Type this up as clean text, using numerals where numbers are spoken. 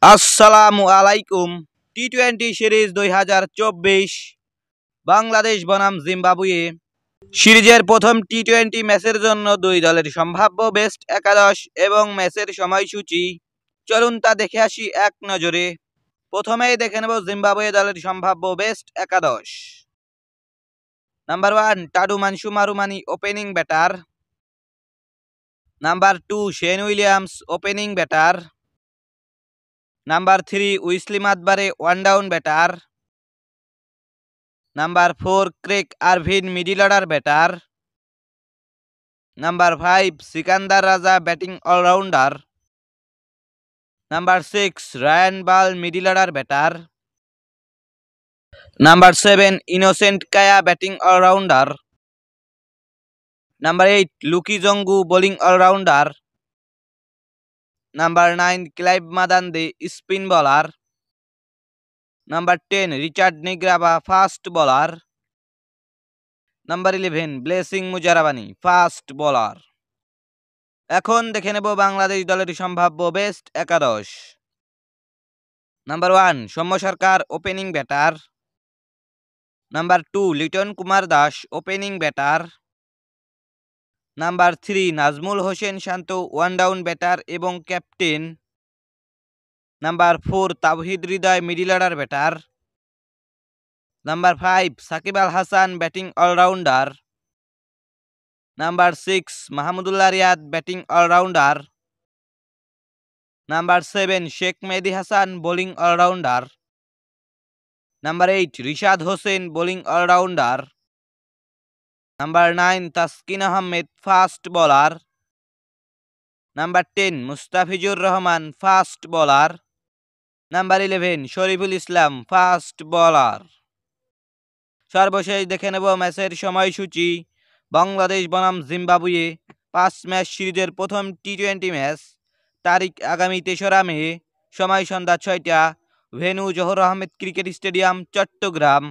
আসসালামু আলাইকুম। টি-20 সিরিজ 2024 বাংলাদেশ বনাম জিম্বাবুয়ে সিরিজের প্রথম টি-20 ম্যাচের জন্য দুই দলের সম্ভাব্য বেস্ট একাদশ এবং ম্যাচের সময়সূচি চলুন তা দেখে আসি এক নজরে। প্রথমেই দেখে নেব জিম্বাবুয়ে দলের সম্ভাব্য বেস্ট একাদশ। নাম্বার 1 টাডু মানসু Marumani opening batter. Number 2 Sean Williams opening batter. Number 3 Wessly Madhevere one down batter. Number 4 Craig Ervine middle order batter. Number 5 Sikandar Raza batting allrounder. Number 6 Ryan Burl middle order batter. Number 7 Innocent Kaia batting allrounder. Number 8 Luke Jongwe bowling allrounder. Number 9 Clive Madande spin bowler. Number 10 Richard Ngarava fast bowler. Number 11 blessing Muzarabani fast bowler. এখন দেখে নেব বাংলাদেশ দলের সম্ভাব্য best একাদশ। Number 1 Soumya Sarkar opening batter. Number 2 Liton Kumar Das opening batter. Number 3 Najmul Hossain Shanto one down batter এবং captain. Number 4 Towhid Hridoy middle order batter. Number 5 Shakib Al Hasan batting allrounder. Number 6 Mahmudullah Riyad batting allrounder. Number 7 Sheikh Mehedi Hasan bowling allrounder. Number 8 Rishad Hossain bowling allrounder. Number 9 Taskin Ahmed fast bowler. Number 10 Mustafizur Rahman fast bowler. Number 11 Shoriful Islam fast bowler. সর্বশেষ দেখে নেব ম্যাচের সময়সূচি। বাংলাদেশ বনাম Zimbabwe 5 match সিরিজের প্রথম টি-20 match, তারিখ আগামী 3রা মে, সময় সন্ধ্যা 6টা, venue Zahur Ahmed cricket stadium, Chittagong.